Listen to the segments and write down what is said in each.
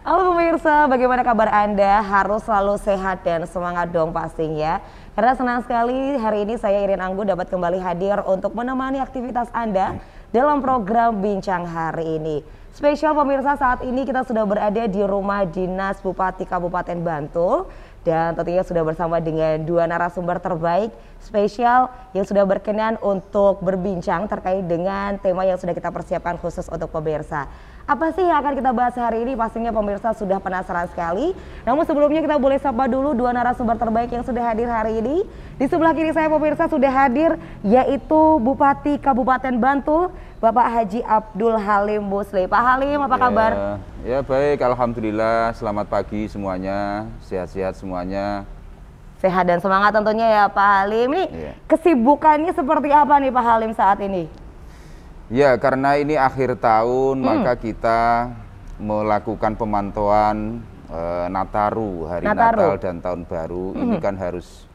Halo pemirsa, bagaimana kabar Anda? Harus selalu sehat dan semangat dong pastinya. Karena senang sekali hari ini saya Irin Anggun dapat kembali hadir untuk menemani aktivitas Anda dalam program Bincang hari ini. Spesial pemirsa, saat ini kita sudah berada di rumah dinas Bupati Kabupaten Bantul. Dan tentunya sudah bersama dengan dua narasumber terbaik spesial yang sudah berkenan untuk berbincang terkait dengan tema yang sudah kita persiapkan khusus untuk pemirsa. Apa sih yang akan kita bahas hari ini? Pastinya pemirsa sudah penasaran sekali. Namun sebelumnya kita boleh sapa dulu dua narasumber terbaik yang sudah hadir hari ini. Di sebelah kiri saya pemirsa sudah hadir yaitu Bupati Kabupaten Bantul, Bapak Haji Abdul Halim Musli. Pak Halim, apa kabar? Ya baik, alhamdulillah. Selamat pagi semuanya, sehat-sehat semuanya. Sehat dan semangat tentunya ya Pak Halim. Ini kesibukannya seperti apa nih Pak Halim saat ini? Ya, karena ini akhir tahun, maka kita melakukan pemantauan Nataru, hari Natal dan Tahun Baru. Ini kan harus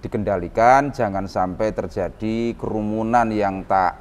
dikendalikan, jangan sampai terjadi kerumunan yang tak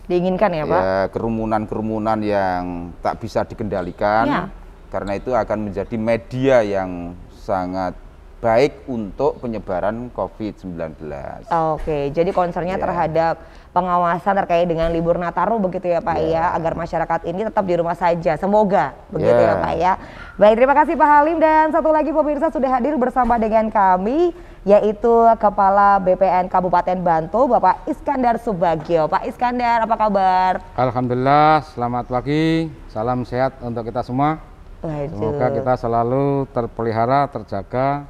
diinginkan ya Pak? Ya, kerumunan-kerumunan yang tak bisa dikendalikan, karena itu akan menjadi media yang sangat baik untuk penyebaran COVID-19. Oke, jadi concernnya terhadap pengawasan terkait dengan libur Nataru begitu ya Pak ya, agar masyarakat ini tetap di rumah saja, semoga begitu ya Pak ya. Baik, terima kasih Pak Halim, dan satu lagi pemirsa sudah hadir bersama dengan kami yaitu Kepala BPN Kabupaten Bantul, Bapak Iskandar Subagio. Pak Iskandar, apa kabar? Alhamdulillah, selamat pagi, salam sehat untuk kita semua. Semoga kita selalu terpelihara, terjaga,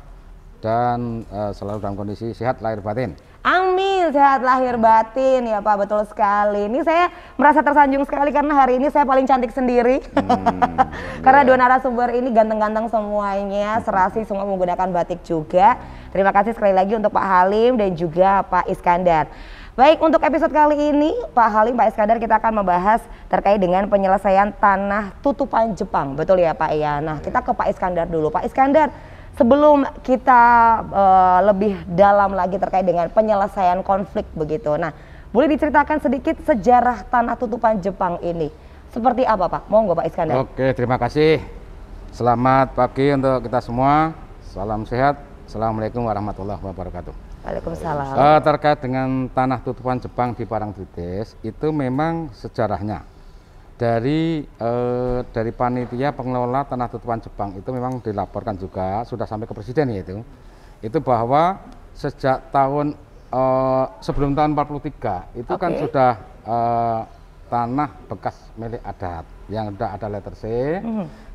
dan selalu dalam kondisi sehat lahir batin. Amin, sehat lahir batin ya Pak, betul sekali. Ini saya merasa tersanjung sekali karena hari ini saya paling cantik sendiri. Karena dua narasumber ini ganteng-ganteng semuanya, serasi semua menggunakan batik juga. Terima kasih sekali lagi untuk Pak Halim dan juga Pak Iskandar. Baik, untuk episode kali ini Pak Halim, Pak Iskandar, kita akan membahas terkait dengan penyelesaian tanah tutupan Jepang. Betul ya Pak ya? Nah, kita ke Pak Iskandar dulu. Pak Iskandar, sebelum kita lebih dalam lagi terkait dengan penyelesaian konflik begitu. Nah, boleh diceritakan sedikit sejarah tanah tutupan Jepang ini. Seperti apa Pak? Monggo Pak Iskandar. Oke, terima kasih. Selamat pagi untuk kita semua. Salam sehat. Assalamualaikum warahmatullahi wabarakatuh. Waalaikumsalam. Terkait dengan tanah tutupan Jepang di Parangtritis, itu memang sejarahnya. Dari panitia pengelola tanah tutupan Jepang itu memang dilaporkan juga, sudah sampai ke presiden yaitu bahwa sejak tahun sebelum tahun 43 itu kan sudah tanah bekas milik adat yang sudah ada letter C.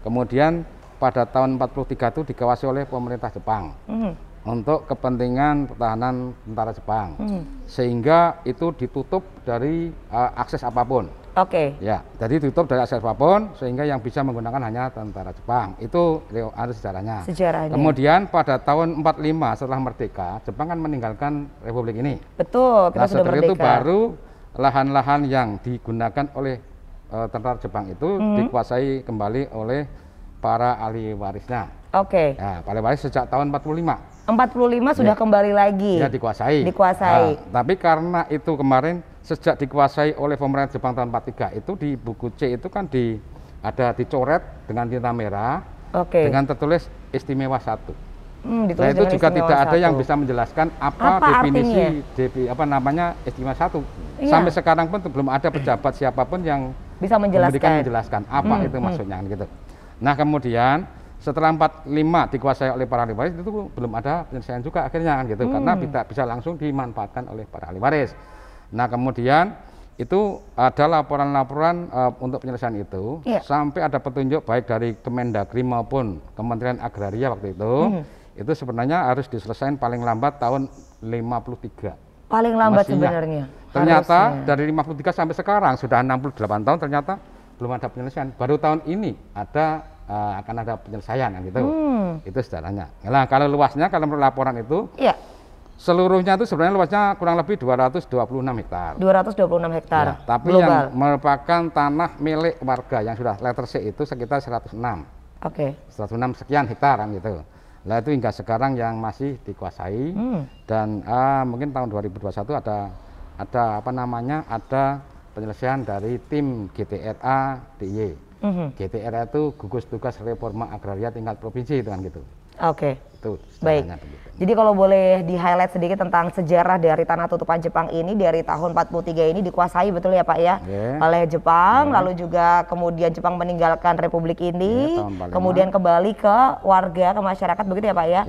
Kemudian pada tahun 43 itu dikawasi oleh pemerintah Jepang untuk kepentingan pertahanan tentara Jepang, sehingga itu ditutup dari akses apapun. Ya, jadi ditutup dari akses apapun sehingga yang bisa menggunakan hanya tentara Jepang. Itu ada sejarahnya. Kemudian pada tahun 45 setelah merdeka, Jepang kan meninggalkan republik ini. Betul, kita sudah setelah merdeka. itu baru lahan-lahan yang digunakan oleh tentara Jepang itu dikuasai kembali oleh para ahli warisnya. Ya, ahli waris sejak tahun 45. 45 sudah kembali lagi. Ya, dikuasai. Dikuasai. Nah, tapi karena itu kemarin sejak dikuasai oleh pemerintah Jepang tahun 43 itu di buku C itu kan ada dicoret dengan tinta merah dengan tertulis istimewa 1. Nah, itu juga tidak ada yang bisa menjelaskan apa definisi apa namanya istimewa 1. Sampai sekarang pun belum ada pejabat siapapun yang bisa menjelaskan apa itu maksudnya gitu. Nah, kemudian setelah 45 dikuasai oleh para ahli waris itu belum ada penyelesaian juga akhirnya kan gitu, karena tidak bisa langsung dimanfaatkan oleh para ahli waris. Nah, kemudian itu ada laporan-laporan untuk penyelesaian itu sampai ada petunjuk baik dari Kemendagri maupun Kementerian Agraria waktu itu sebenarnya harus diselesaikan paling lambat tahun 53. Paling lambat sebenarnya. Ternyata dari 53 sampai sekarang sudah 68 tahun ternyata belum ada penyelesaian. Baru tahun ini akan ada penyelesaian gitu. Itu sejarahnya. Nah, kalau luasnya kalau menurut laporan itu seluruhnya itu sebenarnya luasnya kurang lebih 226 hektar. 226 hektar. Ya, tapi yang merupakan tanah milik warga yang sudah letter C itu sekitar 106. 106 sekian hektar kan gitu. Nah, itu hingga sekarang yang masih dikuasai dan mungkin tahun 2021 ada apa namanya? Ada penyelesaian dari tim GTRA DIY. GTRA itu gugus tugas reforma agraria tingkat provinsi, itu kan gitu. Oke. Itu Baik. begitu. Jadi kalau boleh di-highlight sedikit tentang sejarah dari Tanah Tutupan Jepang ini, dari tahun 43 ini dikuasai, betul ya Pak ya, oleh Jepang, lalu juga kemudian Jepang meninggalkan Republik ini, tahun 45. kemudian kembali ke warga, ke masyarakat, begitu ya Pak ya?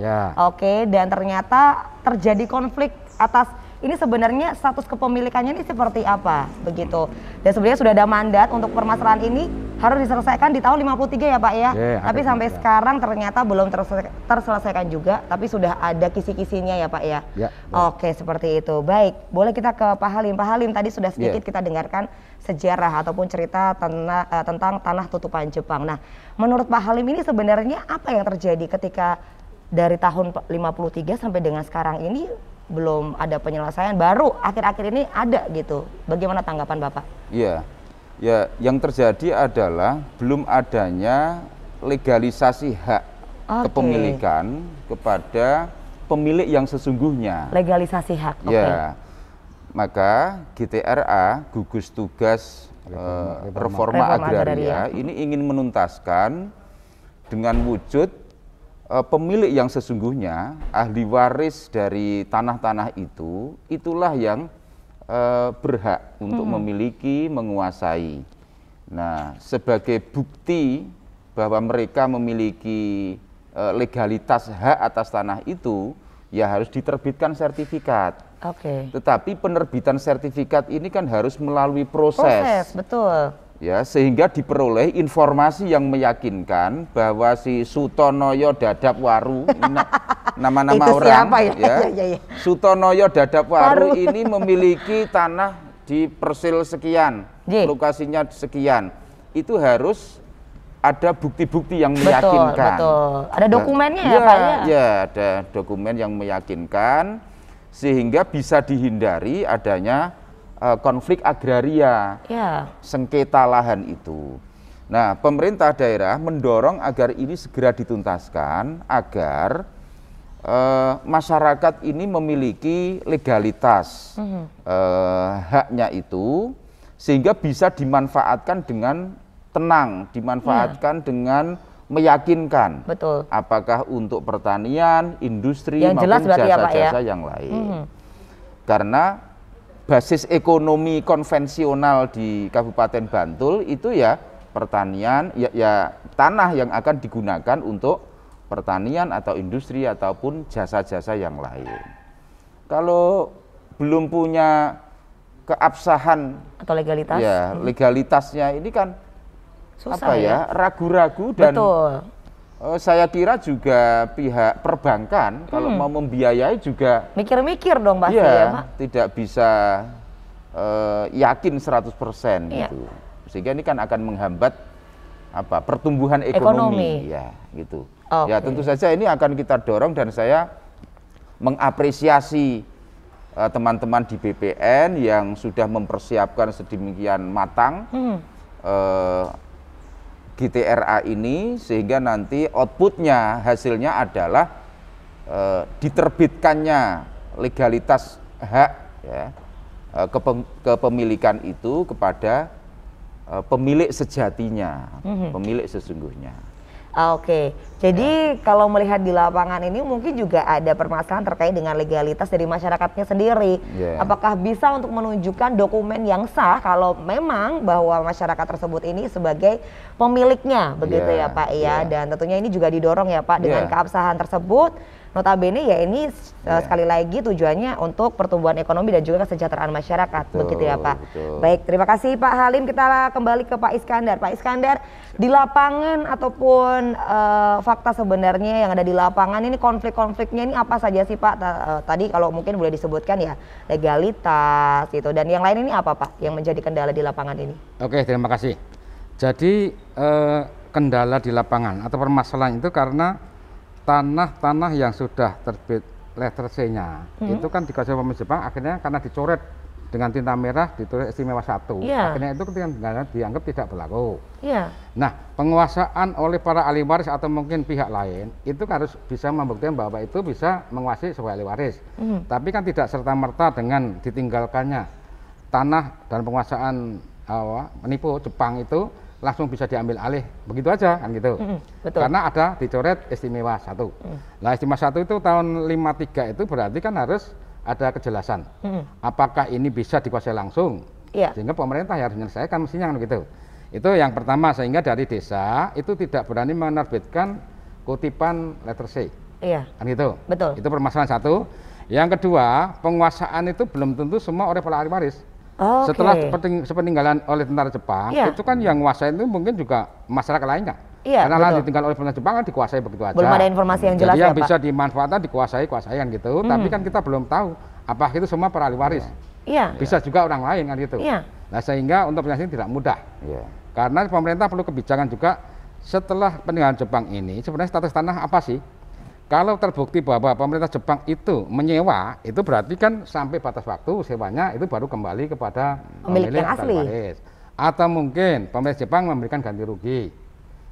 Oke, dan ternyata terjadi konflik atas ini sebenarnya status kepemilikannya ini seperti apa begitu. Dan sebenarnya sudah ada mandat untuk permasalahan ini harus diselesaikan di tahun 53 ya Pak ya. Tapi sampai sekarang ternyata belum terselesaikan juga, tapi sudah ada kisi-kisinya ya Pak ya. Oke, seperti itu. Baik, boleh kita ke Pak Halim. Pak Halim, tadi sudah sedikit kita dengarkan sejarah ataupun cerita tentang Tanah Tutupan Jepang. Nah, menurut Pak Halim ini sebenarnya apa yang terjadi ketika dari tahun 53 sampai dengan sekarang ini belum ada penyelesaian, baru akhir-akhir ini ada gitu. Bagaimana tanggapan Bapak? Iya, ya yang terjadi adalah belum adanya legalisasi hak kepemilikan kepada pemilik yang sesungguhnya. Legalisasi hak, ya. Maka GTRA, gugus tugas reforma agraria, ini ingin menuntaskan dengan wujud pemilik yang sesungguhnya, ahli waris dari tanah-tanah itu, itulah yang berhak untuk memiliki, menguasai. Nah, sebagai bukti bahwa mereka memiliki legalitas hak atas tanah itu, ya harus diterbitkan sertifikat. Tetapi penerbitan sertifikat ini kan harus melalui proses. Betul. Ya, sehingga diperoleh informasi yang meyakinkan bahwa si Sutonoyo Dadap Waru, nama-nama orang, ya. Sutonoyo Dadap Waru ini memiliki tanah di Persil sekian, lokasinya sekian. Itu harus ada bukti-bukti yang meyakinkan. Betul. Ada dokumennya ya Pak ya? Ya, ada dokumen yang meyakinkan sehingga bisa dihindari adanya konflik agraria, sengketa lahan itu. Nah, pemerintah daerah mendorong agar ini segera dituntaskan agar masyarakat ini memiliki legalitas haknya itu, sehingga bisa dimanfaatkan dengan tenang, dimanfaatkan dengan meyakinkan. Betul. Apakah untuk pertanian, industri, yang maupun jasa-jasa yang lain. Karena basis ekonomi konvensional di Kabupaten Bantul itu ya pertanian, ya tanah yang akan digunakan untuk pertanian atau industri ataupun jasa-jasa yang lain. Kalau belum punya keabsahan atau legalitas, ya legalitasnya ini kan susah ragu-ragu dan saya kira juga pihak perbankan kalau mau membiayai juga mikir-mikir dong pasti ya Pak. Tidak bisa yakin 100% gitu. Sehingga ini kan akan menghambat pertumbuhan ekonomi. Ya gitu. Ya tentu saja ini akan kita dorong dan saya mengapresiasi teman-teman di BPN yang sudah mempersiapkan sedemikian matang GTRA ini, sehingga nanti outputnya, hasilnya adalah diterbitkannya legalitas hak kepemilikan itu kepada pemilik sejatinya, pemilik sesungguhnya. Jadi kalau melihat di lapangan ini mungkin juga ada permasalahan terkait dengan legalitas dari masyarakatnya sendiri. Apakah bisa untuk menunjukkan dokumen yang sah kalau memang bahwa masyarakat tersebut ini sebagai pemiliknya, begitu ya Pak ya. Dan tentunya ini juga didorong ya Pak dengan keabsahan tersebut. Notabene ya ini sekali lagi tujuannya untuk pertumbuhan ekonomi dan juga kesejahteraan masyarakat, begitu ya Pak. Baik, terima kasih Pak Halim. Kita kembali ke Pak Iskandar. Pak Iskandar, di lapangan ataupun fakta sebenarnya yang ada di lapangan ini, konflik-konfliknya ini apa saja sih Pak? Tadi kalau mungkin boleh disebutkan ya, legalitas gitu, dan yang lain ini apa Pak yang menjadi kendala di lapangan ini? Oke, terima kasih. Jadi kendala di lapangan atau permasalahan itu karena tanah-tanah yang sudah terbit letter C-nya itu kan dikuasai pemerintah Jepang, akhirnya karena dicoret dengan tinta merah ditulis istimewa 1, akhirnya itu dianggap tidak berlaku. Nah, penguasaan oleh para ahli waris atau mungkin pihak lain itu harus bisa membuktikan bahwa itu bisa menguasai sebagai ahli waris. Tapi kan tidak serta-merta dengan ditinggalkannya tanah dan penguasaan menipu Jepang itu langsung bisa diambil alih begitu aja kan gitu. Betul. Karena ada dicoret istimewa 1. Nah, istimewa 1 itu tahun 53 itu berarti kan harus ada kejelasan. Apakah ini bisa dikuasai langsung? Iya. Sehingga pemerintah yang harus menyelesaikan mestinya kan begitu. Itu yang pertama, sehingga dari desa itu tidak berani menerbitkan kutipan letter C. Iya. Kan gitu. Betul. Itu permasalahan 1. Yang kedua, penguasaan itu belum tentu semua oleh para ahli waris. Setelah sepeninggalan oleh tentara Jepang, itu kan yang menguasai itu mungkin juga masyarakat lainnya. Iya, karena lahan ditinggal oleh tentara Jepang kan dikuasai begitu aja. Belum ada informasi yang jelas. Jadi yang ya, bisa Pak? dimanfaatkan, dikuasai kan gitu. Tapi kan kita belum tahu apakah itu semua para ahli waris. Iya. Bisa juga orang lain kan gitu. Iya. Nah, sehingga untuk penyelesaian tidak mudah. Iya. Karena pemerintah perlu kebijakan juga setelah peninggalan Jepang ini sebenarnya status tanah apa sih? Kalau terbukti bahwa pemerintah Jepang itu menyewa, itu berarti kan sampai batas waktu sewanya itu baru kembali kepada pemilik yang atau asli. waris. Atau mungkin pemerintah Jepang memberikan ganti rugi.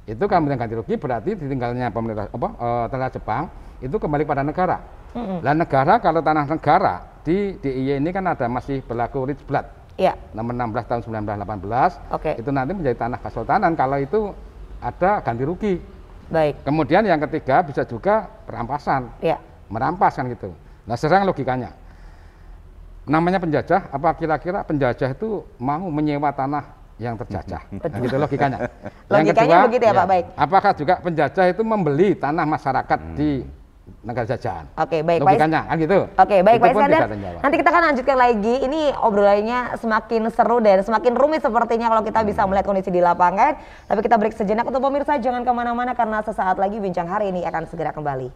Itu kan memberikan ganti rugi berarti ditinggalnya pemerintah tentara Jepang itu kembali pada negara. Lah negara, kalau tanah negara di DIY ini kan ada masih berlaku rich blood. Iya. Nomor 16 tahun 1918. Oke. Itu nanti menjadi tanah kesultanan kalau itu ada ganti rugi. Baik. Kemudian yang ketiga bisa juga perampasan. Iya. Merampas kan gitu. Nah, sekarang logikanya. Namanya penjajah, apa kira-kira penjajah itu mau menyewa tanah yang terjajah? Nah, gitu logikanya. Logikanya begitu ya, Pak, baik. Apakah juga penjajah itu membeli tanah masyarakat di negara jajahan? Oke, baik, Pak. Logikanya kan gitu. Oke, baik, Itu Pak pun Iskandar. tidak terjawab. Nanti kita akan lanjutkan lagi. Ini obrolannya semakin seru dan semakin rumit sepertinya kalau kita bisa melihat kondisi di lapangan. Tapi kita break sejenak untuk pemirsa, jangan kemana-mana karena sesaat lagi bincang hari ini akan segera kembali.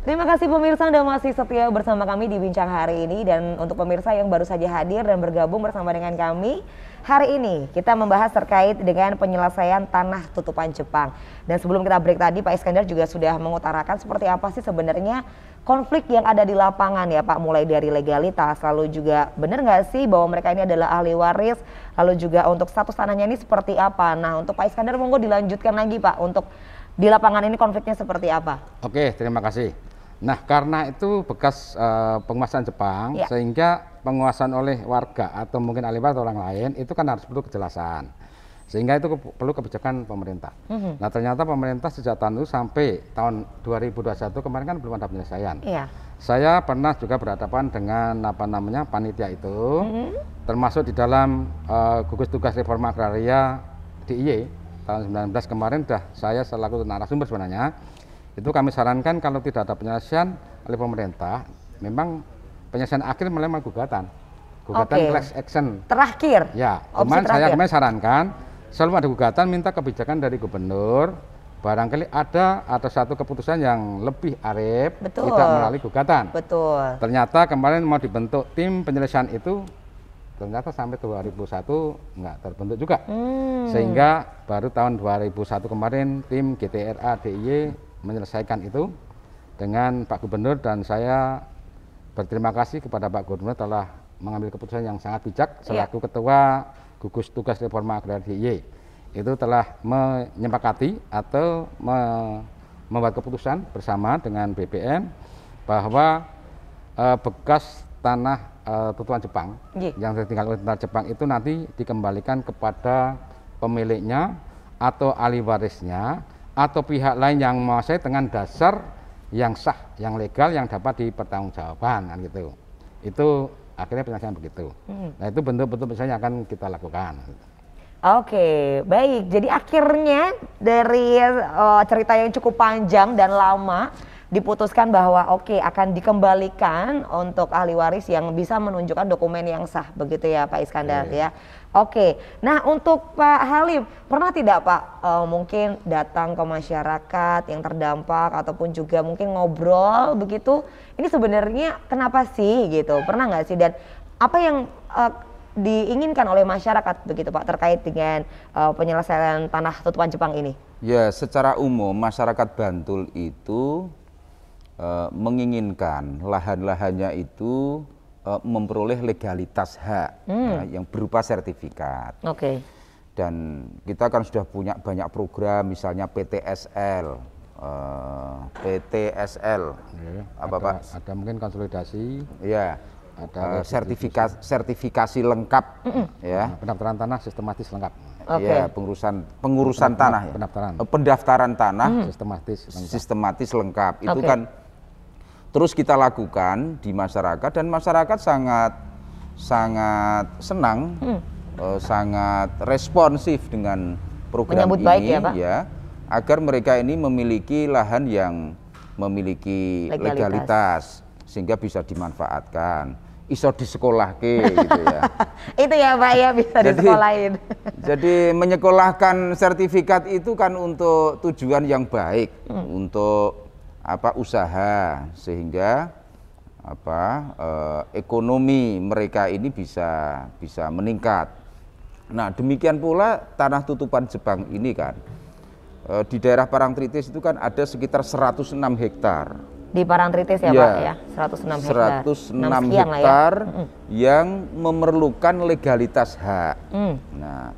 Terima kasih pemirsa Anda masih setia bersama kami di Bincang hari ini. Dan untuk pemirsa yang baru saja hadir dan bergabung bersama dengan kami, hari ini kita membahas terkait dengan penyelesaian tanah tutupan Jepang. Dan sebelum kita break tadi, Pak Iskandar juga sudah mengutarakan seperti apa sih sebenarnya konflik yang ada di lapangan ya Pak. Mulai dari legalitas, lalu juga benar nggak sih bahwa mereka ini adalah ahli waris, lalu juga untuk status tanahnya ini seperti apa. Nah, untuk Pak Iskandar monggo dilanjutkan lagi Pak, untuk di lapangan ini konfliknya seperti apa. Oke, terima kasih. Nah, karena itu bekas penguasaan Jepang, Ya. sehingga penguasaan oleh warga atau mungkin ahli waris atau orang lain itu kan harus perlu kejelasan. Sehingga itu perlu kebijakan pemerintah. Nah, ternyata pemerintah sejak tahun itu sampai tahun 2021 kemarin kan belum ada penyelesaian. Iya. Saya pernah juga berhadapan dengan panitia itu, termasuk di dalam gugus tugas reforma agraria DIY tahun 19 kemarin sudah saya selaku narasumber sebenarnya. Itu kami sarankan kalau tidak ada penyelesaian oleh pemerintah, memang penyelesaian akhir melalui gugatan class action. Terakhir. Ya, Opsi saya terakhir. kemarin sarankan selalu ada gugatan, minta kebijakan dari gubernur. Barangkali ada satu keputusan yang lebih arif, Betul. tidak melalui gugatan. Betul. Ternyata kemarin mau dibentuk tim penyelesaian itu, ternyata sampai 2001 nggak terbentuk juga. Sehingga baru tahun 2001 kemarin tim GTRA DIY menyelesaikan itu dengan Pak Gubernur, dan saya berterima kasih kepada Pak Gubernur telah mengambil keputusan yang sangat bijak selaku Ketua Gugus Tugas Reforma Agraria DIY. Itu telah menyepakati atau membuat keputusan bersama dengan BPN bahwa bekas tanah tutupan Jepang yang tertinggal oleh tentara Jepang itu nanti dikembalikan kepada pemiliknya atau ahli warisnya atau pihak lain yang menguasai dengan dasar yang sah, yang legal, yang dapat dipertanggungjawabkan kan gitu. Itu akhirnya penyelesaian begitu. Nah, itu bentuk-bentuk misalnya akan kita lakukan. Oke, baik. Jadi akhirnya dari cerita yang cukup panjang dan lama diputuskan bahwa akan dikembalikan untuk ahli waris yang bisa menunjukkan dokumen yang sah, begitu ya Pak Iskandar ya. Oke, nah untuk Pak Halim, pernah tidak Pak mungkin datang ke masyarakat yang terdampak ataupun juga mungkin ngobrol begitu, ini sebenarnya kenapa sih gitu, pernah nggak sih, dan apa yang diinginkan oleh masyarakat begitu Pak terkait dengan penyelesaian tanah tutupan Jepang ini? Ya, secara umum masyarakat Bantul itu menginginkan lahan-lahannya itu memperoleh legalitas hak yang berupa sertifikat. Oke. Dan kita kan sudah punya banyak program, misalnya PTSL PTSL. Apa Pak? Ada mungkin konsolidasi. Ya. Ada sertifikasi lengkap, ya. Pendaftaran tanah sistematis lengkap. Ya, pengurusan tanah, ya. Pendaftaran tanah sistematis lengkap. Itu kan terus kita lakukan di masyarakat, dan masyarakat sangat senang, sangat responsif dengan program menyambut ini, baik ya, Pak? Ya, agar mereka ini memiliki lahan yang memiliki legalitas sehingga bisa dimanfaatkan. Iso di sekolah gitu ya. Itu ya Pak ya, bisa disekolahin. Jadi menyekolahkan sertifikat itu kan untuk tujuan yang baik, untuk usaha, sehingga ekonomi mereka ini bisa meningkat. Nah, demikian pula tanah tutupan Jepang ini kan di daerah Parangtritis itu kan ada sekitar 106 hektar. Di Parangtritis ya, Pak ya, 106 hektar. 106 hektar yang memerlukan legalitas hak. Nah,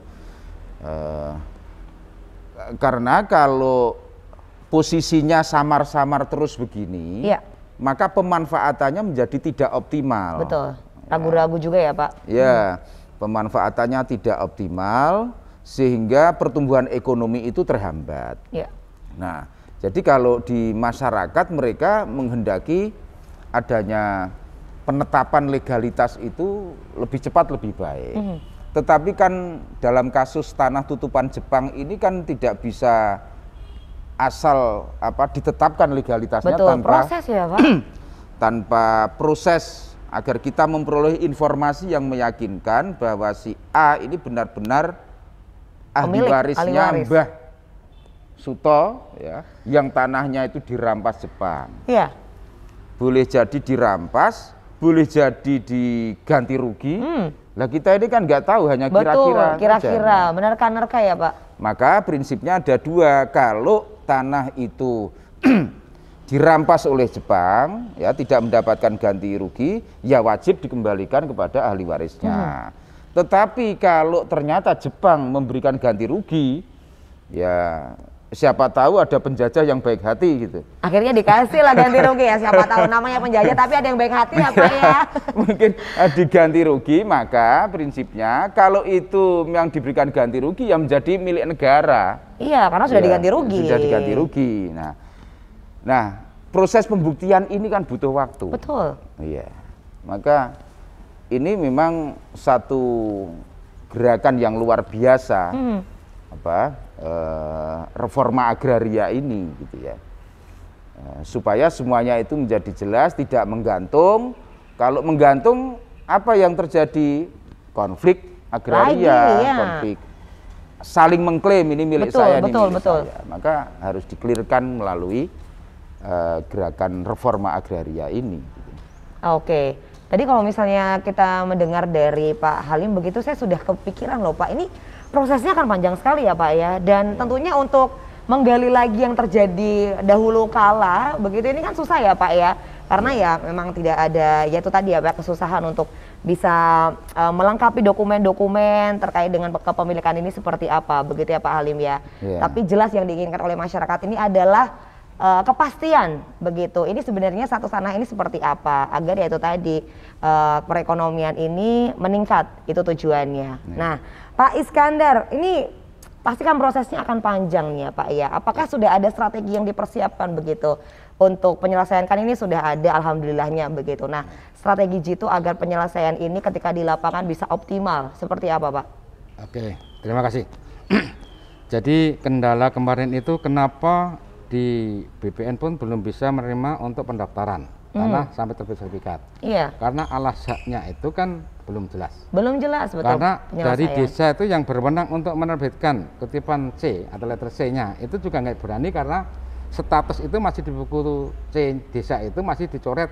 karena kalau posisinya samar-samar terus begini, maka pemanfaatannya menjadi tidak optimal. Betul, ragu-ragu juga ya Pak. Ya, pemanfaatannya tidak optimal sehingga pertumbuhan ekonomi itu terhambat. Nah, jadi kalau di masyarakat mereka menghendaki adanya penetapan legalitas itu lebih cepat lebih baik. Tetapi kan dalam kasus tanah tutupan Jepang ini kan tidak bisa asal ditetapkan legalitasnya. Betul, tanpa proses ya Pak. Tanpa proses agar kita memperoleh informasi yang meyakinkan bahwa si A ini benar-benar ahli warisnya Mbah Suto, ya, yang tanahnya itu dirampas Jepang. Iya. Boleh jadi dirampas, boleh jadi diganti rugi. Lah kita ini kan nggak tahu, hanya kira-kira. Menerka-nerka ya Pak. Maka prinsipnya ada dua. Kalau tanah itu dirampas oleh Jepang, ya tidak mendapatkan ganti rugi, ya wajib dikembalikan kepada ahli warisnya. Tetapi kalau ternyata Jepang memberikan ganti rugi, ya siapa tahu ada penjajah yang baik hati gitu. Akhirnya dikasih lah ganti rugi ya, siapa tahu namanya penjajah tapi ada yang baik hati ya Pak ya. Mungkin diganti rugi, maka prinsipnya kalau itu yang diberikan ganti rugi yang menjadi milik negara. Iya, karena sudah diganti rugi. Sudah diganti rugi. Nah, proses pembuktian ini kan butuh waktu. Betul. Iya. Maka ini memang satu gerakan yang luar biasa. Reforma agraria ini gitu ya, supaya semuanya itu menjadi jelas, tidak menggantung. Kalau menggantung, apa yang terjadi? Konflik agraria, konflik saling mengklaim ini milik saya, ini milik saya. Maka harus dikelirkan melalui gerakan reforma agraria ini. Oke, tadi kalau misalnya kita mendengar dari Pak Halim begitu, saya sudah kepikiran loh Pak, ini prosesnya akan panjang sekali ya Pak ya, dan tentunya untuk menggali lagi yang terjadi dahulu kala begitu ini kan susah ya Pak ya, karena ya memang tidak ada, ya itu tadi ya Pak, kesusahan untuk bisa melengkapi dokumen-dokumen terkait dengan kepemilikan ini seperti apa begitu ya Pak Halim ya. Tapi jelas yang diinginkan oleh masyarakat ini adalah kepastian begitu. Ini sebenarnya satu tanah ini seperti apa agar ya itu tadi perekonomian ini meningkat, itu tujuannya. Nah, Pak Iskandar, ini pasti kan prosesnya akan panjang ya Pak ya. Apakah sudah ada strategi yang dipersiapkan begitu untuk penyelesaian? Kan ini sudah ada alhamdulillahnya begitu. Nah, strategi jitu agar penyelesaian ini ketika di lapangan bisa optimal seperti apa Pak? Oke, terima kasih. Jadi kendala kemarin itu kenapa di BPN pun belum bisa menerima untuk pendaftaran tanah sampai terbit sertifikat. Iya. Karena alasnya itu kan belum jelas. Belum jelas, betul. Karena dari desa itu yang berwenang untuk menerbitkan kutipan C atau letter C-nya itu juga nggak berani karena status itu masih di buku C desa itu masih dicoret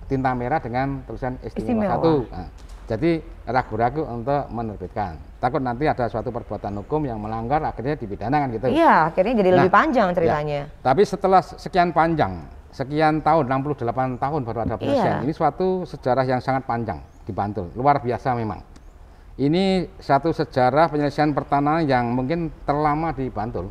tinta merah dengan tulisan istimewa 1. Nah, jadi ragu-ragu untuk menerbitkan. Takut nanti ada suatu perbuatan hukum yang melanggar akhirnya dipidanakan gitu. Iya, akhirnya jadi lebih panjang ceritanya. Ya, tapi setelah sekian panjang, sekian tahun, 68 tahun baru ada penyelesaian. Ini suatu sejarah yang sangat panjang di Bantul, luar biasa memang. Ini satu sejarah penyelesaian pertanahan yang mungkin terlama di Bantul,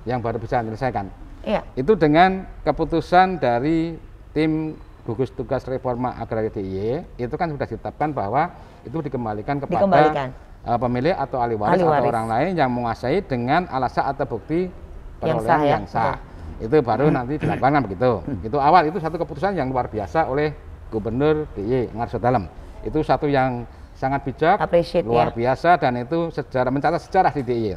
yang baru bisa menyelesaikan. Iya. Itu dengan keputusan dari tim gugus tugas reforma agraria DIY itu kan sudah ditetapkan bahwa itu dikembalikan kepada pemilik atau ahli waris atau orang lain yang menguasai dengan alasan atau bukti perolehan yang sah. Itu baru nanti dilakukan begitu. Itu awal, itu satu keputusan yang luar biasa oleh Gubernur DIY Ngarso Dalem. Itu satu yang sangat bijak, luar biasa, dan itu mencatat sejarah di DIY.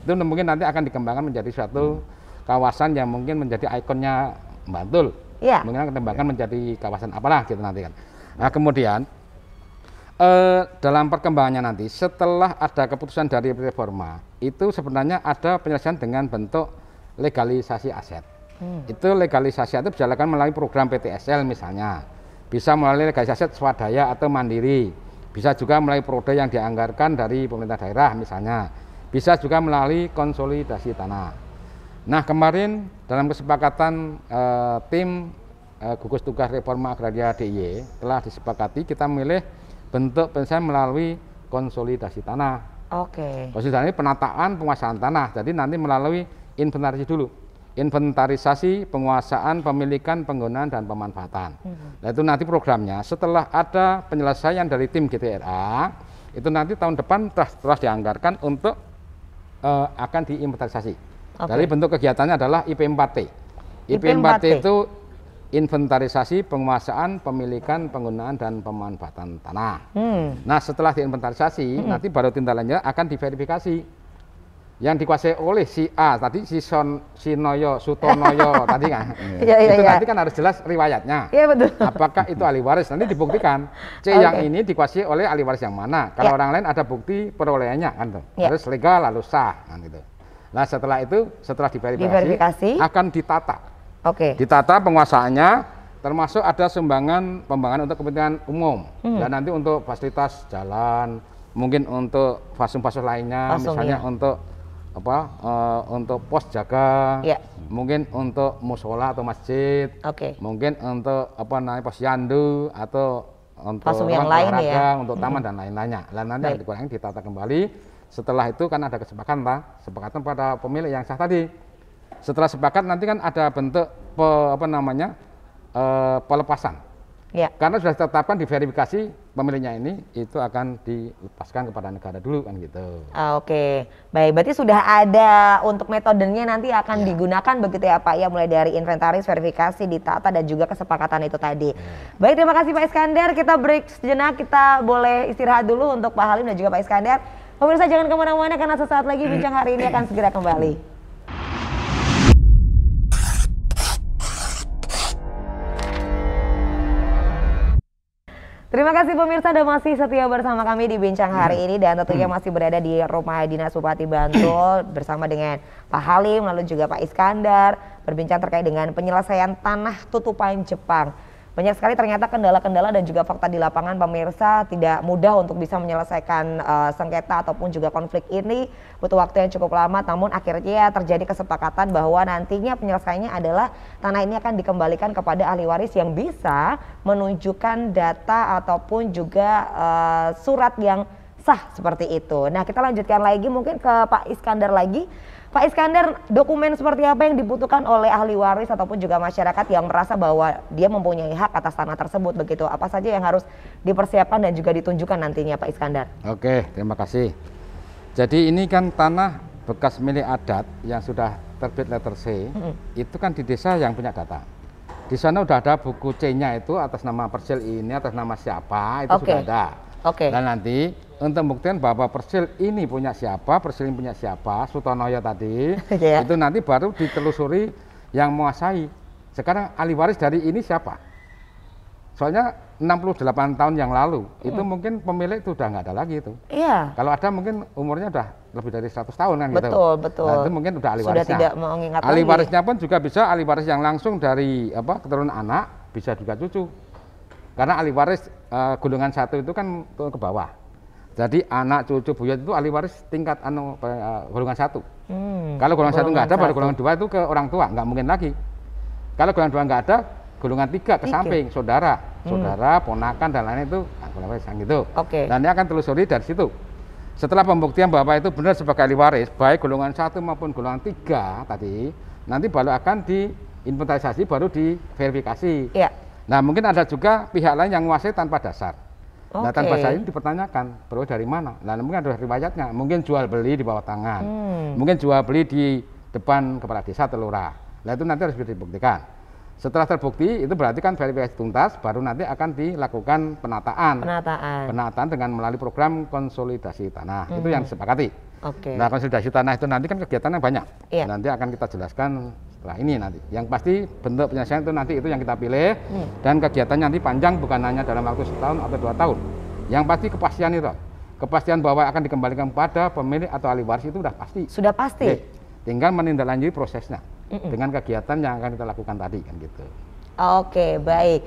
Itu mungkin nanti akan dikembangkan menjadi suatu kawasan yang mungkin menjadi ikonnya Bantul. Mungkin akan dikembangkan menjadi kawasan apalah gitu nanti kan. Nah, kemudian dalam perkembangannya nanti setelah ada keputusan dari reforma itu sebenarnya ada penyelesaian dengan bentuk legalisasi aset. Itu legalisasi itu dijalankan melalui program PTSL misalnya, bisa melalui legalisasi aset swadaya atau mandiri, bisa juga melalui prode yang dianggarkan dari pemerintah daerah misalnya, bisa juga melalui konsolidasi tanah. Nah, kemarin dalam kesepakatan tim gugus tugas reforma agraria DIY telah disepakati kita memilih bentuk penyelesaian melalui konsolidasi tanah. Konsolidasi penataan penguasaan tanah. Jadi nanti melalui inventarisasi dulu. Inventarisasi, penguasaan, pemilikan, penggunaan, dan pemanfaatan. Nah, itu nanti programnya setelah ada penyelesaian dari tim GTRA, itu nanti tahun depan telah dianggarkan untuk akan diinventarisasi. Dari bentuk kegiatannya adalah IP4T. IP4T itu inventarisasi, penguasaan, pemilikan, penggunaan, dan pemanfaatan tanah. Nah, setelah diinventarisasi, nanti baru tindak lanjut akan diverifikasi. Yang dikuasai oleh si A, tadi si Noyo, Sutonoyo tadi kan. Itu nanti kan harus jelas riwayatnya. Betul. Apakah itu ahli waris, nanti dibuktikan. Yang ini dikuasai oleh ahli waris yang mana. Kalau orang lain ada bukti perolehannya kan tuh. Harus legal lalu sah kan gitu. Nah, setelah itu, setelah diverifikasi akan ditata. Ditata penguasaannya, termasuk ada pembangunan untuk kepentingan umum, dan nanti untuk fasilitas jalan, mungkin untuk fasum-fasum lainnya, misalnya untuk untuk pos jaga, mungkin untuk musola atau masjid, mungkin untuk posyandu atau untuk yang lain untuk taman dan lain-lainnya. Dan nanti dikurangi, ditata kembali. Setelah itu kan ada kesepakatan pada pemilik yang sah tadi. Setelah sepakat nanti kan ada bentuk pelepasan. Karena sudah ditetapkan diverifikasi pemiliknya ini, itu akan dilepaskan kepada negara dulu kan gitu. Baik, berarti sudah ada untuk metodenya nanti akan digunakan begitu ya Pak ya, mulai dari inventaris, verifikasi, ditata, dan juga kesepakatan itu tadi. Baik, terima kasih Pak Iskandar. Kita break sejenak, kita boleh istirahat dulu untuk Pak Halim dan juga Pak Iskandar. Pemirsa jangan kemana-mana karena sesaat lagi bincang hari ini akan segera kembali. Terima kasih pemirsa, dan masih setia bersama kami di Bincang hari ini, dan tentunya masih berada di Rumah Dinas Bupati Bantul bersama dengan Pak Halim, lalu juga Pak Iskandar, berbincang terkait dengan penyelesaian tanah tutupan Jepang. Banyak sekali ternyata kendala-kendala dan juga fakta di lapangan pemirsa, tidak mudah untuk bisa menyelesaikan sengketa ataupun juga konflik ini, butuh waktu yang cukup lama, namun akhirnya terjadi kesepakatan bahwa nantinya penyelesaiannya adalah tanah ini akan dikembalikan kepada ahli waris yang bisa menunjukkan data ataupun juga surat yang sah seperti itu. Nah, kita lanjutkan lagi mungkin ke Pak Iskandar lagi. Pak Iskandar, dokumen seperti apa yang dibutuhkan oleh ahli waris ataupun juga masyarakat yang merasa bahwa dia mempunyai hak atas tanah tersebut begitu? Apa saja yang harus dipersiapkan dan juga ditunjukkan nantinya Pak Iskandar? Terima kasih. Jadi ini kan tanah bekas milik adat yang sudah terbit letter C, itu kan di desa yang punya data. Di sana udah ada buku C-nya itu atas nama parcel ini, atas nama siapa, itu sudah ada. Dan nanti untuk membuktikan bahwa parcel ini punya siapa, parcel ini punya siapa, Sutonoyo tadi, itu nanti baru ditelusuri yang menguasai. Sekarang ahli waris dari ini siapa? Soalnya 68 tahun yang lalu, itu mungkin pemilik itu udah nggak ada lagi itu. Kalau ada mungkin umurnya udah lebih dari 100 tahun kan gitu. Betul. Nah, itu mungkin udah ahli warisnya. Sudah tidak mengingat ahli warisnya pun juga bisa ahli waris yang langsung dari keturunan anak, bisa juga cucu. Karena ahli waris golongan 1 itu kan ke bawah. Jadi anak, cucu, buyut itu ahli waris tingkat golongan 1. Kalau golongan 1 nggak ada, baru golongan 2 itu ke orang tua, nggak mungkin lagi. Kalau golongan 2 nggak ada, golongan 3 ke samping, saudara, ponakan dan lain itu golongan waris gitu. Dan ini akan telusuri dari situ. Setelah pembuktian bahwa itu benar sebagai ahli waris, baik golongan 1 maupun golongan 3 tadi, nanti baru akan diinventarisasi, baru diverifikasi. Iya. Nah, mungkin ada juga pihak lain yang menguasai tanpa dasar. Nah, Oke. tanpa dasar ini dipertanyakan, perlu dari mana? Nah, mungkin ada riwayatnya, mungkin jual beli di bawah tangan, mungkin jual beli di depan kepala desa atau lurah. Nah, itu nanti harus dibuktikan. Setelah terbukti, itu berarti kan verifikasi tuntas, baru nanti akan dilakukan penataan. Penataan dengan melalui program konsolidasi tanah. Itu yang disepakati. Oke. Nah, konsolidasi tanah itu nanti kan kegiatannya banyak. Iya. Nanti akan kita jelaskan setelah ini nanti. Yang pasti bentuk penyelesaian itu nanti itu yang kita pilih, dan kegiatannya nanti panjang, bukan hanya dalam waktu 1 tahun atau 2 tahun. Yang pasti kepastian itu. Kepastian bahwa akan dikembalikan kepada pemilik atau ahli waris itu sudah pasti. Sudah pasti. Oke. Tinggal menindaklanjuti prosesnya dengan kegiatan yang akan kita lakukan tadi kan gitu. Oke, baik.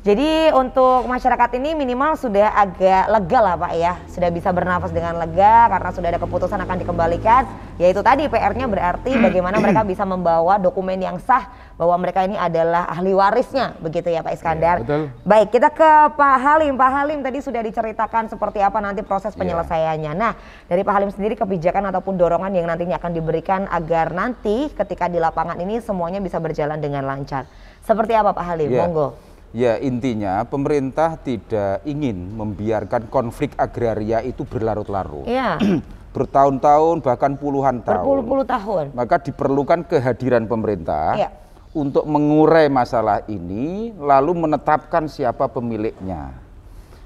Jadi untuk masyarakat ini minimal sudah agak lega lah Pak ya, sudah bisa bernafas dengan lega karena sudah ada keputusan akan dikembalikan. Yaitu tadi PR-nya berarti bagaimana mereka bisa membawa dokumen yang sah bahwa mereka ini adalah ahli warisnya, begitu ya Pak Iskandar. Ya, betul. Baik, kita ke Pak Halim. Pak Halim tadi sudah diceritakan seperti apa nanti proses penyelesaiannya. Nah, dari Pak Halim sendiri kebijakan ataupun dorongan yang nantinya akan diberikan agar nanti ketika di lapangan ini semuanya bisa berjalan dengan lancar. Seperti apa Pak Halim? Monggo. Ya, intinya pemerintah tidak ingin membiarkan konflik agraria itu berlarut-larut. Iya. Bertahun-tahun bahkan puluhan tahun. Berpuluh-puluh tahun. Maka diperlukan kehadiran pemerintah untuk mengurai masalah ini lalu menetapkan siapa pemiliknya.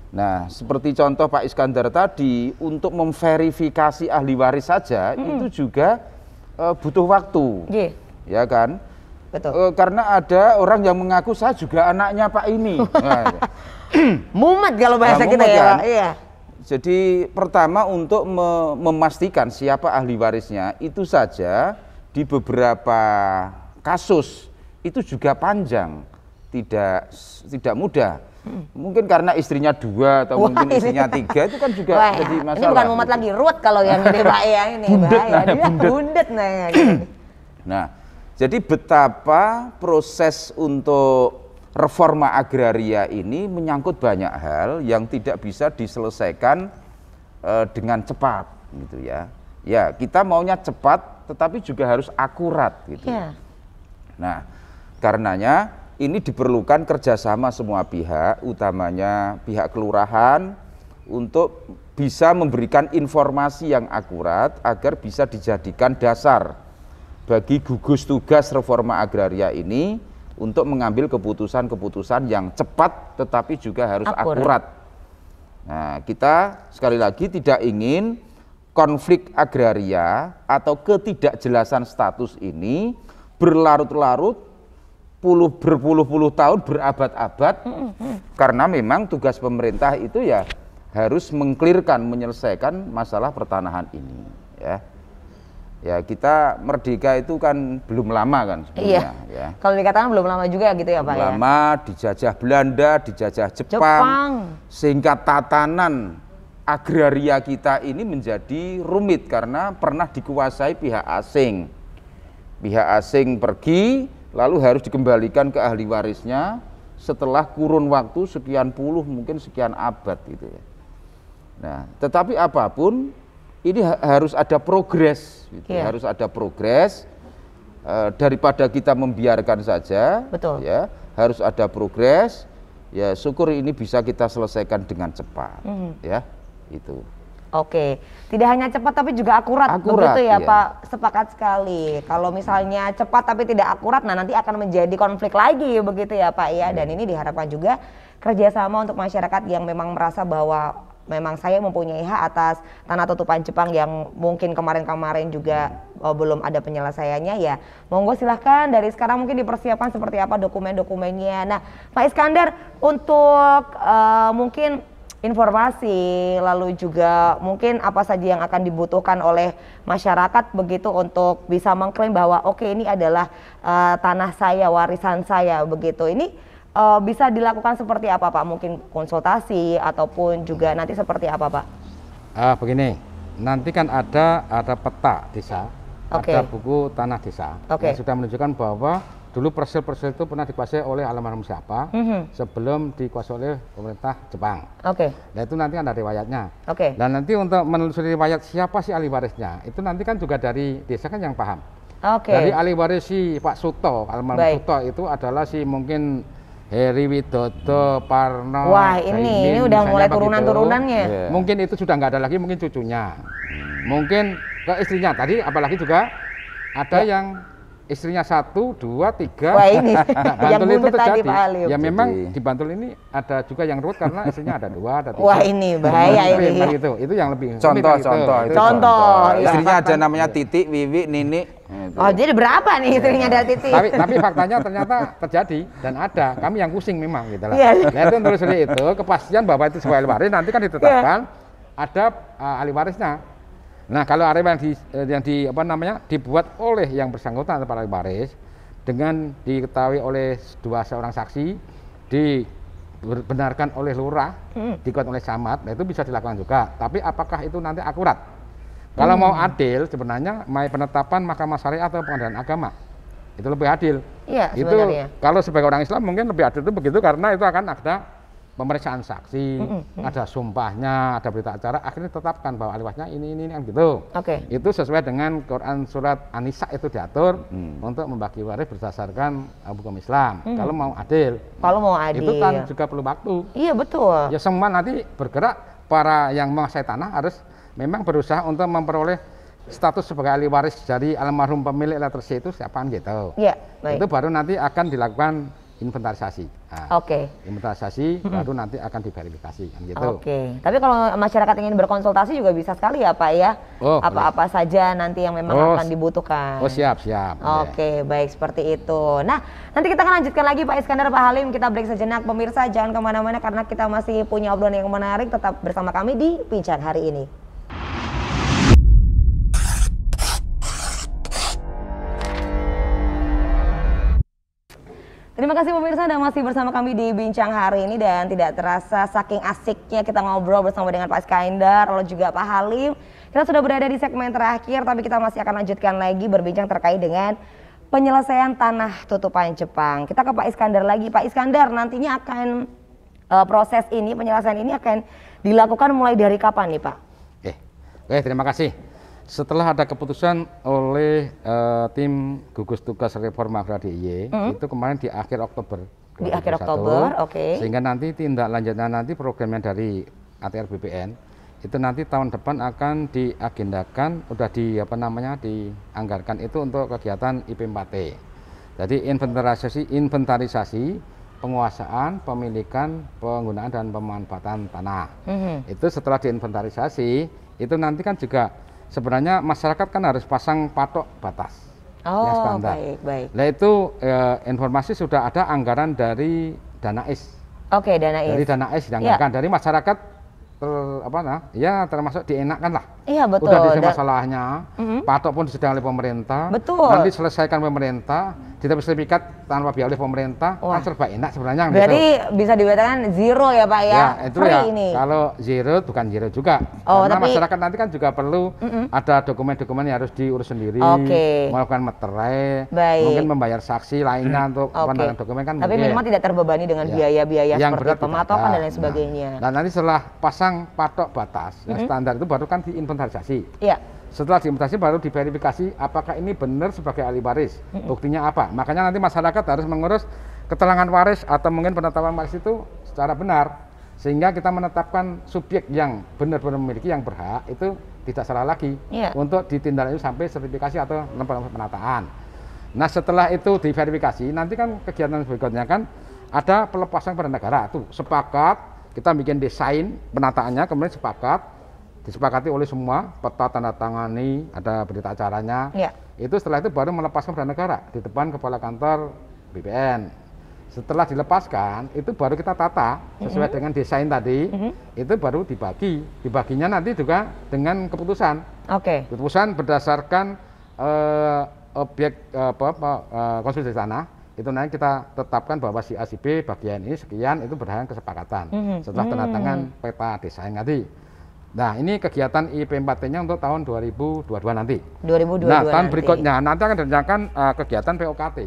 Nah, seperti contoh Pak Iskandar tadi, untuk memverifikasi ahli waris saja itu juga butuh waktu. Ya kan? Betul. Karena ada orang yang mengaku saya juga anaknya Pak ini. Nah, mumet kalau bahasa kita ya, Pak. Iya. Jadi pertama untuk memastikan siapa ahli warisnya itu saja di beberapa kasus itu juga panjang, tidak mudah. Mungkin karena istrinya 2 atau mungkin istrinya 3 itu kan juga jadi masalah. Ini bukan mumet lagi, ruwet kalau yang gede Pak ya ini. Bundet nah. Nah, jadi betapa proses untuk reforma agraria ini menyangkut banyak hal yang tidak bisa diselesaikan dengan cepat, gitu ya. Ya, kita maunya cepat, tetapi juga harus akurat, gitu. Nah, karenanya ini diperlukan kerjasama semua pihak, utamanya pihak kelurahan, untuk bisa memberikan informasi yang akurat agar bisa dijadikan dasar bagi gugus tugas reforma agraria ini untuk mengambil keputusan-keputusan yang cepat tetapi juga harus akurat. Nah, kita sekali lagi tidak ingin konflik agraria atau ketidakjelasan status ini berlarut-larut berpuluh-puluh tahun, berabad-abad, karena memang tugas pemerintah itu ya harus mengklirkan, menyelesaikan masalah pertanahan ini, ya. Ya, kita merdeka itu kan belum lama kan sebenarnya. Ya. Kalau dikatakan belum lama juga gitu ya Pak ya? Lama, dijajah Belanda, dijajah Jepang. Sehingga tatanan agraria kita ini menjadi rumit karena pernah dikuasai pihak asing. Pihak asing pergi, lalu harus dikembalikan ke ahli warisnya setelah kurun waktu sekian puluh, mungkin sekian abad gitu ya. Nah, tetapi apapun ini harus ada progres, gitu. Harus ada progres daripada kita membiarkan saja. Betul. Ya, harus ada progres. Ya, syukur ini bisa kita selesaikan dengan cepat, ya, itu. Oke, tidak hanya cepat tapi juga akurat begitu ya Pak. Sepakat sekali. Kalau misalnya cepat tapi tidak akurat, nah nanti akan menjadi konflik lagi begitu ya Pak ya. Dan ini diharapkan juga kerjasama untuk masyarakat yang memang merasa bahwa memang saya mempunyai hak atas tanah tutupan Jepang yang mungkin kemarin-kemarin juga belum ada penyelesaiannya, ya monggo silahkan dari sekarang mungkin dipersiapkan seperti apa dokumen-dokumennya. Nah Pak Iskandar, untuk mungkin informasi lalu juga mungkin apa saja yang akan dibutuhkan oleh masyarakat begitu untuk bisa mengklaim bahwa oke, ini adalah tanah saya, warisan saya begitu. Ini bisa dilakukan seperti apa Pak? Mungkin konsultasi ataupun juga nanti seperti apa Pak? Begini, nanti kan ada peta desa, ada buku tanah desa yang sudah menunjukkan bahwa dulu parcel-parcel itu pernah dikuasai oleh almarhum siapa sebelum dikuasai oleh pemerintah Jepang. Nah itu nanti ada riwayatnya. Dan nanti untuk menelusuri riwayat siapa sih ahli warisnya, itu nanti kan juga dari desa kan yang paham. Oke. Dari ahli waris si Pak Suto, almarhum Suto itu adalah si mungkin Heri Widodo, Parno. Wah, ini udah mulai turunan-turunannya. Yeah. Mungkin itu sudah nggak ada lagi, mungkin cucunya. Mungkin ke istrinya tadi, apalagi juga ada yang istrinya 1, 2, 3. Wah, ini yang Bantul itu bundet tadi terjadi. Pak Halim. Ya memang di Bantul ini ada juga yang ruwet karena istrinya ada 2, ada 3. Wah, ini bahaya ini. Itu yang lebih Contoh. Istrinya ada namanya Titik, Wiwi, Nini. Oh, jadi berapa nih istrinya ada Titik? Tapi faktanya ternyata terjadi dan ada. Kami yang pusing memang gitu lah. Iya. Nah, itu terus itu kepastian bahwa itu sebagai ahli waris nanti kan ditetapkan ada ahli warisnya. Nah, kalau ahli waris yang dibuat oleh yang bersangkutan atau ahli waris dengan diketahui oleh seorang saksi, dibenarkan oleh lurah, dikuat oleh camat, nah itu bisa dilakukan juga. Tapi apakah itu nanti akurat? Kalau mau adil, sebenarnya penetapan Mahkamah Syariah atau Pengadilan Agama itu lebih adil. Iya, itu sebenarnya. kalau sebagai orang Islam mungkin lebih adil itu begitu karena itu akan ada pemeriksaan saksi, ada sumpahnya, ada berita acara, akhirnya tetapkan bahwa ahli warisnya ini kan gitu. Oke. Itu sesuai dengan Quran surat An-Nisa itu diatur untuk membagi waris berdasarkan hukum Islam. Kalau mau adil. Kalau mau adil. Itu kan juga perlu waktu. Iya, betul. Ya semua nanti bergerak, para yang menguasai tanah harus memang berusaha untuk memperoleh status sebagai ahli waris dari almarhum pemilik elektrisi itu siapaan gitu. Iya, baik. Itu baru nanti akan dilakukan inventarisasi. Nah, Oke. inventarisasi baru nanti akan diverifikasi kan gitu. Oke. Tapi kalau masyarakat ingin berkonsultasi juga bisa sekali ya Pak ya. Oh, apa-apa saja nanti yang memang akan dibutuhkan. Oh, siap. Oke, baik seperti itu. Nah, nanti kita akan lanjutkan lagi Pak Iskandar, Pak Halim. Kita break sejenak. Pemirsa jangan kemana-mana karena kita masih punya obrolan yang menarik. Tetap bersama kami di Bincang hari ini. Terima kasih pemirsa Anda masih bersama kami di Bincang hari ini dan tidak terasa saking asiknya kita ngobrol bersama dengan Pak Iskandar lalu juga Pak Halim. Kita sudah berada di segmen terakhir tapi kita masih akan lanjutkan lagi berbincang terkait dengan penyelesaian tanah tutupan Jepang. Kita ke Pak Iskandar lagi. Pak Iskandar, nantinya akan proses ini, penyelesaian ini akan dilakukan mulai dari kapan nih Pak? Oke, terima kasih. Setelah ada keputusan oleh tim gugus tugas reforma agraria DIY, itu kemarin di akhir Oktober 2021, di akhir Oktober, oke. Sehingga nanti tindak lanjutnya nanti programnya dari ATR BPN itu nanti tahun depan akan diagendakan, udah dianggarkan itu untuk kegiatan IP4T. Jadi inventarisasi penguasaan, pemilikan, penggunaan dan pemanfaatan tanah. Itu setelah diinventarisasi, itu nanti kan juga sebenarnya masyarakat kan harus pasang patok batas yang standar. Baik. Nah itu informasi sudah ada anggaran dari Dana IS. Oke, Dana IS. Dari Dana IS dianggarkan dari masyarakat termasuk dienakkan lah. Iya betul. Udah di masalahnya, patok pun disediakan oleh pemerintah. Betul. Nanti selesaikan pemerintah, diterbit sertifikat tanpa biaya oleh pemerintah, kan serba enak sebenarnya. Berarti gitu. Bisa dikatakan zero ya Pak ya? Ya itu free ya. Ini. Kalau zero bukan zero juga. Karena masyarakat nanti kan juga perlu ada dokumen-dokumen yang harus diurus sendiri, melakukan materai, mungkin membayar saksi lainnya untuk penandatangan dokumen kan. Tapi memang tidak terbebani dengan biaya-biaya seperti pematokan dan lain sebagainya. Nah nanti setelah pasang patok batas yang standar itu baru kan diinventarisasi. Iya. Setelah diinventarisasi baru diverifikasi apakah ini benar sebagai ahli waris. Buktinya apa? Makanya nanti masyarakat harus mengurus keterangan waris atau mungkin penetapan waris itu secara benar. Sehingga kita menetapkan subjek yang benar-benar memiliki yang berhak itu tidak salah lagi untuk ditindaklanjuti sampai sertifikasi atau lembaga penataan. Nah setelah itu diverifikasi nanti kan kegiatan berikutnya kan ada pelepasan pada negara. Tuh sepakat kita bikin desain penataannya kemudian disepakati oleh semua, peta tanda tangani, ada berita acaranya. Itu setelah itu baru melepaskan pada negara di depan kepala kantor BPN. Setelah dilepaskan, itu baru kita tata sesuai dengan desain tadi. Itu baru dibagi. Dibaginya nanti juga dengan keputusan. Keputusan berdasarkan objek konsolidasi tanah. Itu nanti kita tetapkan bahwa si A si B bagian ini sekian itu berdasarkan kesepakatan. Setelah tanda tangan peta desain nanti. Nah ini kegiatan IP4T-nya untuk tahun 2022 nanti. 2022 nah tahun berikutnya nanti akan direncanakan kegiatan POKT.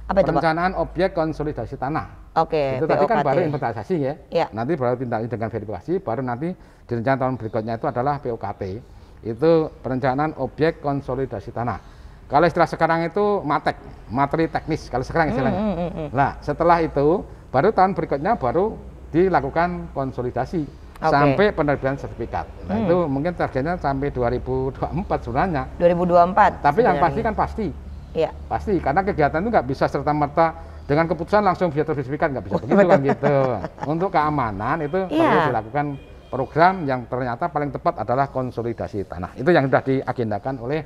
Apa itu, perencanaan objek konsolidasi tanah. Itu tadi kan baru inventarisasi ya. Nanti baru tindak dengan verifikasi, baru nanti direncanakan tahun berikutnya itu adalah POKT. Itu perencanaan objek konsolidasi tanah. Kalau istilah sekarang itu matek, materi teknis kalau sekarang istilahnya. Nah, setelah itu baru tahun berikutnya baru dilakukan konsolidasi sampai penerbitan sertifikat. Nah, itu mungkin targetnya sampai 2024 sebenarnya. 2024. Tapi yang pasti kan pasti. Iya. Pasti, karena kegiatan itu nggak bisa serta-merta dengan keputusan langsung via sertifikat, nggak bisa begitu kan gitu. Untuk keamanan itu perlu dilakukan program yang ternyata paling tepat adalah konsolidasi tanah. Itu yang sudah diagendakan oleh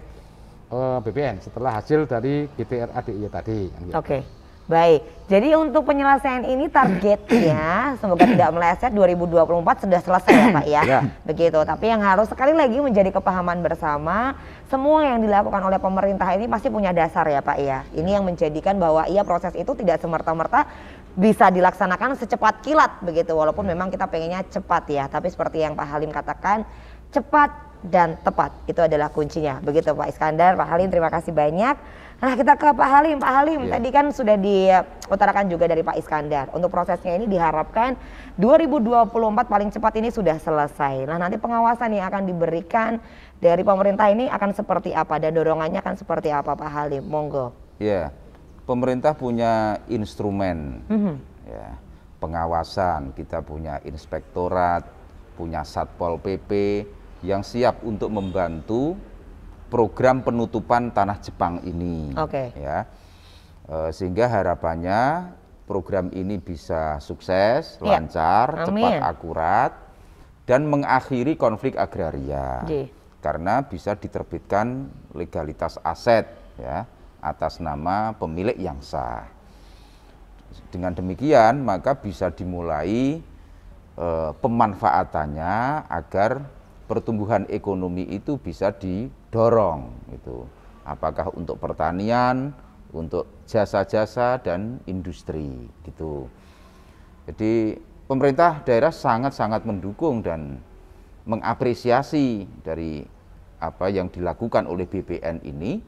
BPN setelah hasil dari GTRA DIY tadi. Gitu. Oke. Baik, jadi untuk penyelesaian ini targetnya semoga tidak meleset 2024 sudah selesai ya Pak ya, begitu. Tapi yang harus sekali lagi menjadi kepahaman bersama, semua yang dilakukan oleh pemerintah ini pasti punya dasar ya Pak ya. Ini yang menjadikan bahwa proses itu tidak semerta-merta bisa dilaksanakan secepat kilat begitu. Walaupun memang kita pengennya cepat ya, tapi seperti yang Pak Halim katakan, cepat dan tepat itu adalah kuncinya. Begitu Pak Iskandar, Pak Halim terima kasih banyak. Nah kita ke Pak Halim. Pak Halim tadi kan sudah diutarakan juga dari Pak Iskandar. Untuk prosesnya ini diharapkan 2024 paling cepat ini sudah selesai. Nah nanti pengawasan yang akan diberikan dari pemerintah ini akan seperti apa dan dorongannya akan seperti apa Pak Halim? Monggo. Ya, pemerintah punya instrumen ya, pengawasan. Kita punya inspektorat, punya Satpol PP yang siap untuk membantu program penutupan tanah Jepang ini, ya, sehingga harapannya program ini bisa sukses, lancar, cepat, akurat, dan mengakhiri konflik agraria, karena bisa diterbitkan legalitas aset, ya, atas nama pemilik yang sah. Dengan demikian maka bisa dimulai pemanfaatannya agar pertumbuhan ekonomi itu bisa didorong gitu. Apakah untuk pertanian, untuk jasa-jasa dan industri gitu. Jadi pemerintah daerah sangat-sangat mendukung dan mengapresiasi dari apa yang dilakukan oleh BPN ini,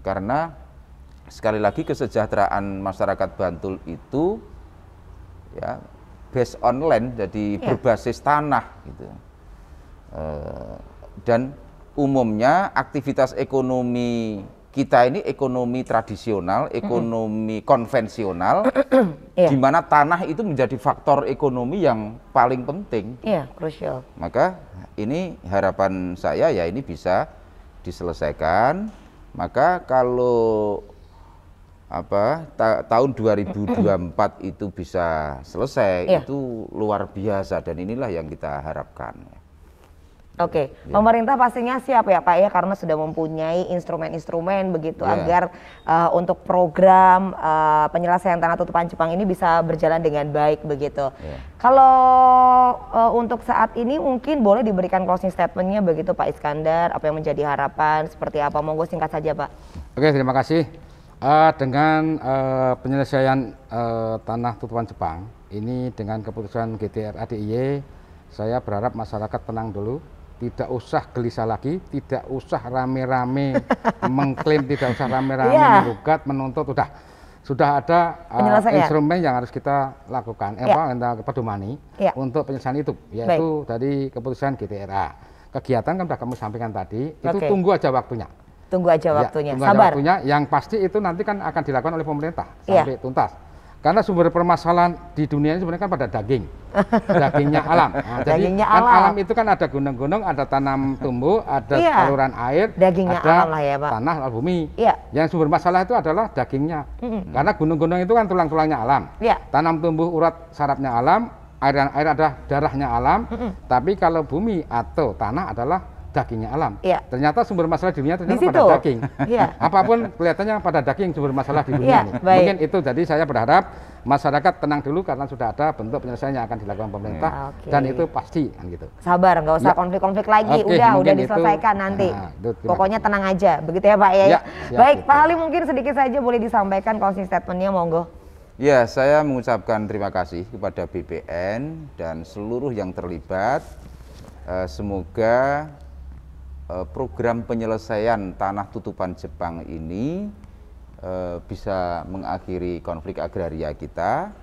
karena sekali lagi kesejahteraan masyarakat Bantul itu ya based on land, jadi berbasis tanah gitu. Dan umumnya aktivitas ekonomi kita ini ekonomi tradisional, ekonomi konvensional, di mana tanah itu menjadi faktor ekonomi yang paling penting. Iya, krusial. Maka ini harapan saya ya ini bisa diselesaikan. Maka kalau tahun 2024 itu bisa selesai, itu luar biasa dan inilah yang kita harapkan. Oke, pemerintah pastinya siap ya Pak ya, karena sudah mempunyai instrumen-instrumen begitu agar untuk program penyelesaian tanah tutupan Jepang ini bisa berjalan dengan baik begitu. Kalau untuk saat ini mungkin boleh diberikan closing statementnya begitu Pak Iskandar, apa yang menjadi harapan, seperti apa, monggo singkat saja Pak. Oke, terima kasih. Dengan penyelesaian tanah tutupan Jepang ini dengan keputusan GTRA DIY, saya berharap masyarakat tenang dulu. Tidak usah gelisah lagi, tidak usah rame-rame mengklaim, tidak usah rame-rame menggugat, menuntut, sudah ada instrumen yang harus kita lakukan, pedomani untuk penyelesaian itu, yaitu dari keputusan GTRA. Kegiatan kan sudah kamu sampaikan tadi, itu tunggu aja waktunya. Tunggu aja waktunya, tunggu sabar. Aja waktunya, yang pasti itu nanti kan akan dilakukan oleh pemerintah sampai tuntas. Karena sumber permasalahan di dunia ini sebenarnya kan pada daging, dagingnya alam. Nah, jadi kan alam itu kan ada gunung-gunung, ada tanam tumbuh, ada saluran air, dagingnya ada alam lah ya Pak. Tanah, bumi. Yang sumber masalah itu adalah dagingnya. Karena gunung-gunung itu kan tulang-tulangnya alam, tanam tumbuh urat sarafnya alam, air adalah darahnya alam. Tapi kalau bumi atau tanah adalah dagingnya alam. Ternyata sumber masalah di dunia ternyata pada daging. Apapun kelihatannya pada daging sumber masalah di dunia ini. Mungkin itu, jadi saya berharap masyarakat tenang dulu karena sudah ada bentuk penyelesaian yang akan dilakukan pemerintah dan itu pasti kan gitu. Sabar, nggak usah konflik-konflik lagi, udah diselesaikan itu, nanti. Pokoknya tenang aja, begitu ya Pak ya. Baik, Pak Halim mungkin sedikit saja boleh disampaikan closing statementnya, monggo. Ya, saya mengucapkan terima kasih kepada BPN dan seluruh yang terlibat. Semoga program penyelesaian tanah tutupan Jepang ini bisa mengakhiri konflik agraria kita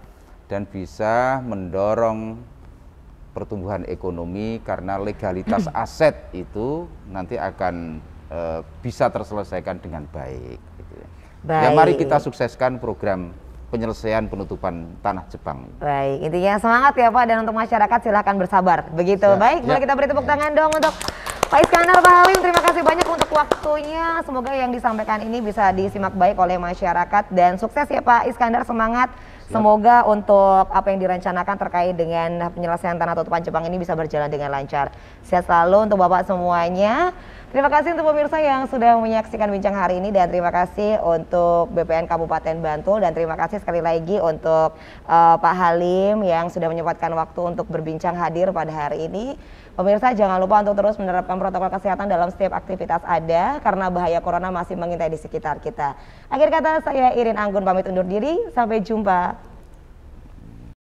dan bisa mendorong pertumbuhan ekonomi, karena legalitas aset itu nanti akan bisa terselesaikan dengan baik. Gitu. Baik. Ya mari kita sukseskan program penyelesaian penutupan tanah Jepang. Baik, intinya semangat ya Pak, dan untuk masyarakat silahkan bersabar. Begitu. Baik, boleh kita beri tepuk tangan dong untuk Pak Iskandar, Pak Halim. Terima kasih banyak untuk waktunya. Semoga yang disampaikan ini bisa disimak baik oleh masyarakat dan sukses ya Pak Iskandar, semangat. Semoga untuk apa yang direncanakan terkait dengan penyelesaian tanah tutupan Jepang ini bisa berjalan dengan lancar. Sehat selalu untuk Bapak semuanya. Terima kasih untuk pemirsa yang sudah menyaksikan bincang hari ini, dan terima kasih untuk BPN Kabupaten Bantul, dan terima kasih sekali lagi untuk Pak Halim yang sudah menyempatkan waktu untuk berbincang hadir pada hari ini. Pemirsa jangan lupa untuk terus menerapkan protokol kesehatan dalam setiap aktivitas Anda karena bahaya corona masih mengintai di sekitar kita. Akhir kata saya Irin Anggun pamit undur diri, sampai jumpa.